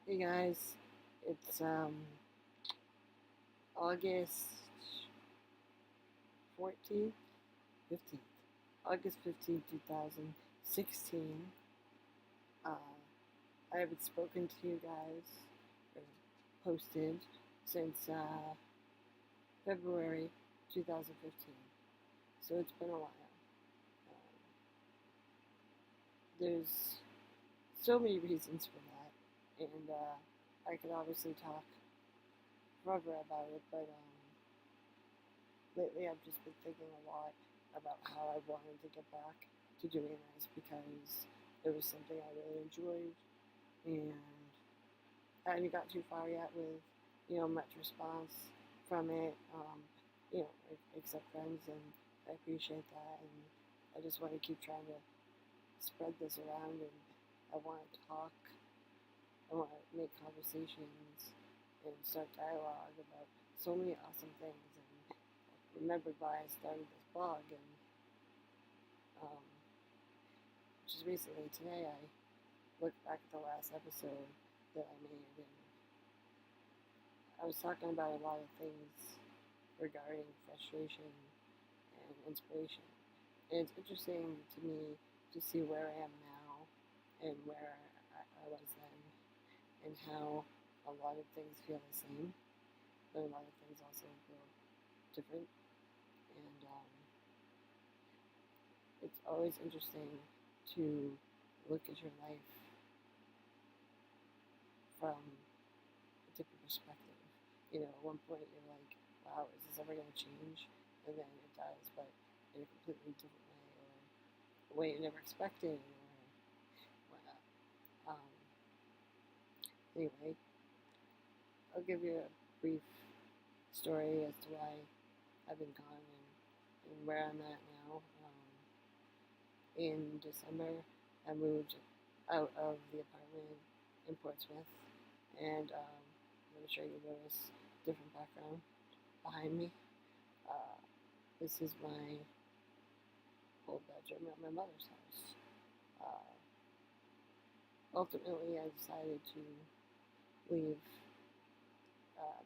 Hey guys, it's August 14th, 15th, August 15th, 2016. Uh, I haven't spoken to you guys or posted since February 2015, so it's been a while. Um, there's so many reasons for that, and I could obviously talk forever about it, but lately I've just been thinking a lot about how I wanted to get back to doing this because it was something I really enjoyed, and I hadn't got too far yet with, much response from it, except friends, and I appreciate that, and I just want to keep trying to spread this around, and I want to talk, I want to make conversations and start dialogue about so many awesome things, and remembered why I started this blog, and um, just recently today I looked back at the last episode that I made, and I was talking about a lot of things regarding frustration and inspiration. And it's interesting to me to see where I am now and where I was then, and how a lot of things feel the same, but a lot of things also feel different. And it's always interesting to look at your life from a different perspective. At one point you're like, wow, is this ever going to change? And then it does, but in a completely different way, or a way you never expected, or whatnot. Um, anyway, I'll give you a brief story as to why I've been gone, and where I'm at now. In December, I moved out of the apartment in Portsmouth, and I'm sure you notice different background behind me. Uh, this is my old bedroom at my mother's house. Uh, Ultimately, I decided to leave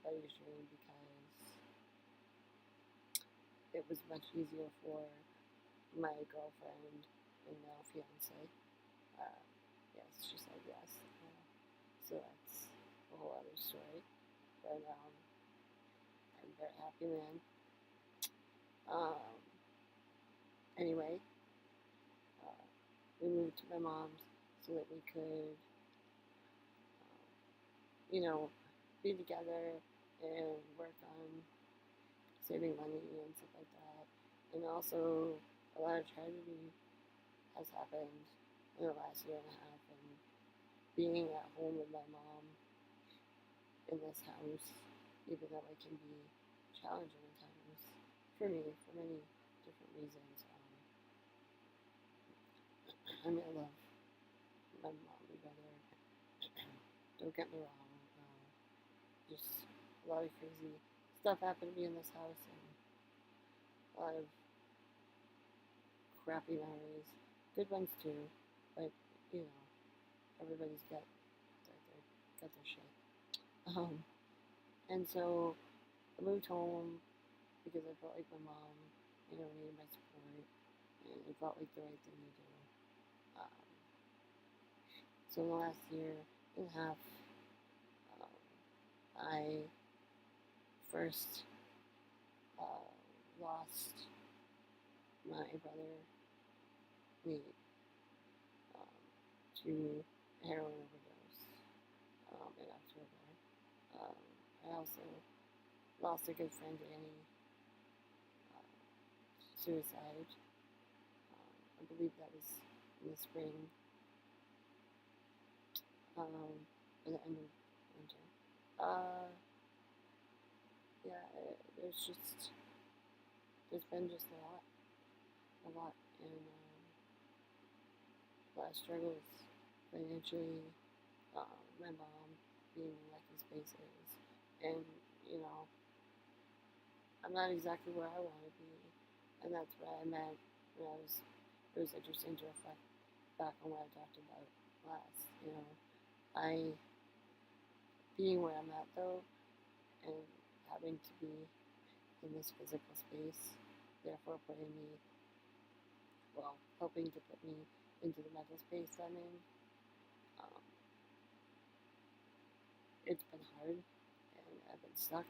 Betty's Dream because it was much easier for my girlfriend and now fiance. Uh, yes, she said yes. So that's a whole other story. But I'm very happy man. Um, anyway, uh, we moved to my mom's so that we could, be together and work on saving money and stuff like that. And also, a lot of tragedy has happened in the last year and a half, and being at home with my mom in this house, even though it can be challenging at times for me for many different reasons. I mean, I love my mom and brother. Don't get me wrong. Just a lot of crazy stuff happened to me in this house, and a lot of crappy memories. Good ones too, but you know, everybody's got their shit. Um, and so I moved home because I felt like my mom, needed my support, and it felt like the right thing to do. Um, so in the last year and a half, um, I first uh, lost my brother Nate um, to a heroin overdose in October. Um, I also lost a good friend, Annie, uh, suicide. I believe that was in the spring, or the end of winter. Uh, yeah, there's been just a lot, and a lot of struggles financially. My mom being in lucky spaces, and you know, I'm not exactly where I want to be, and that's what I meant when I was. It was interesting to reflect back on what I talked about last. I being where I'm at though, and having to be in this physical space, therefore putting me, well, helping to put me into the mental space I'm in. Um, it's been hard, and I've been stuck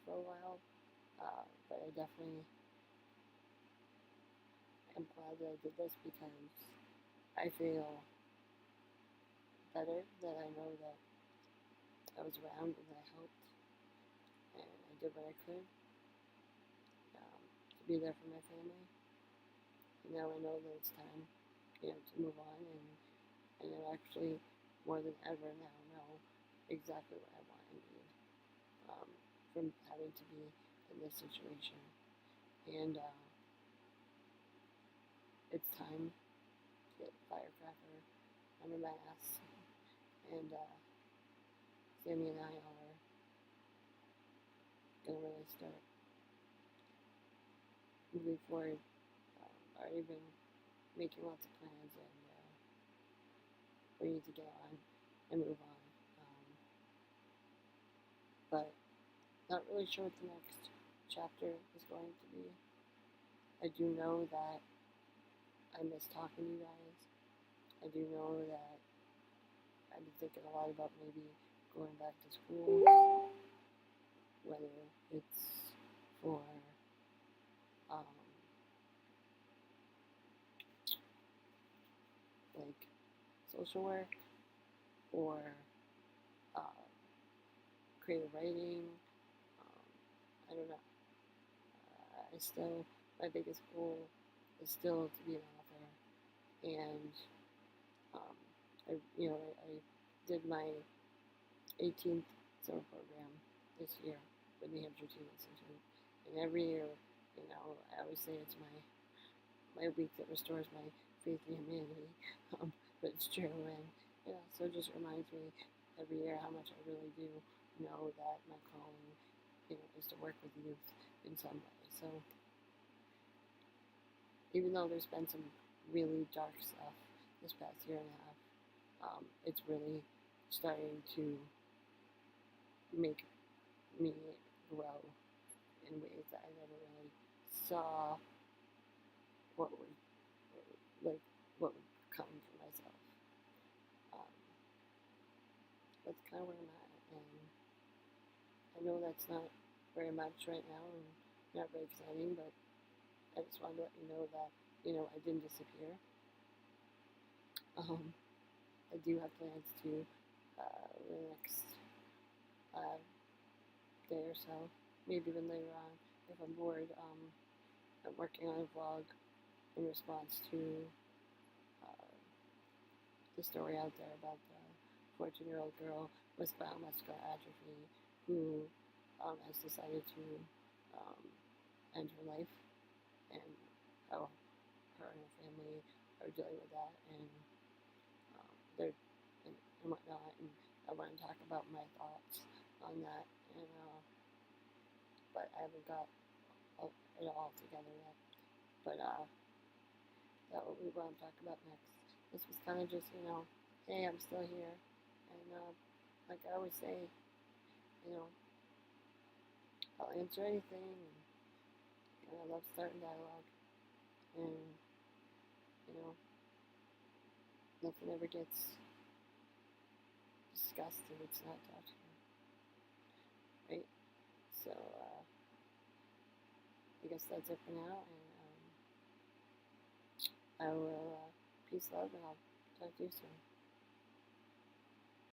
for a while, but I definitely am glad that I did this because I feel better that I know that I was around and that I helped, and I did what I could to be there for my family. And now I know that it's time, to move on, and I actually, more than ever now, know exactly what I want and need from having to be in this situation. And it's time to get firecracker under my ass. And Sammy and I are gonna really start moving forward. Already been making lots of plans, and we need to get on and move on. But not really sure what the next chapter is going to be. I do know that I miss talking to you guys. I do know that I've been thinking a lot about maybe going back to school, whether it's for um, like social work or uh, creative writing. I don't know. I still, my biggest goal is still to be an author, and I did my 18th summer program this year with New Hampshire Teen Institute, and every year, I always say it's my week that restores my faith in humanity, but it's true, and so it just reminds me every year how much I really do know that my calling, is to work with youth in some way. So even though there's been some really dark stuff this past year and a half, it's really starting to make me grow in ways that I never really saw what would what would come for myself. Um, that's kind of where I'm at, and I know that's not very much right now, and not very exciting, but I just wanted to let you know that I didn't disappear. I do have plans to the next day or so, maybe even later on if I'm bored. I'm working on a vlog in response to uh, the story out there about the 14-year-old girl with spinal muscular atrophy who has decided to um, end her life, and how her and her family are dealing with that, and they're and whatnot. And I want to talk about my thoughts on that, and but I haven't got it all together yet. But that will be what I'm talking about next. This was kind of just, hey, I'm still here, and like I always say, I'll answer anything, and I love starting dialogue, and nothing ever gets discussed if it's not talked about, right? So I guess that's it for now, and I will peace, love, and I'll talk to you soon.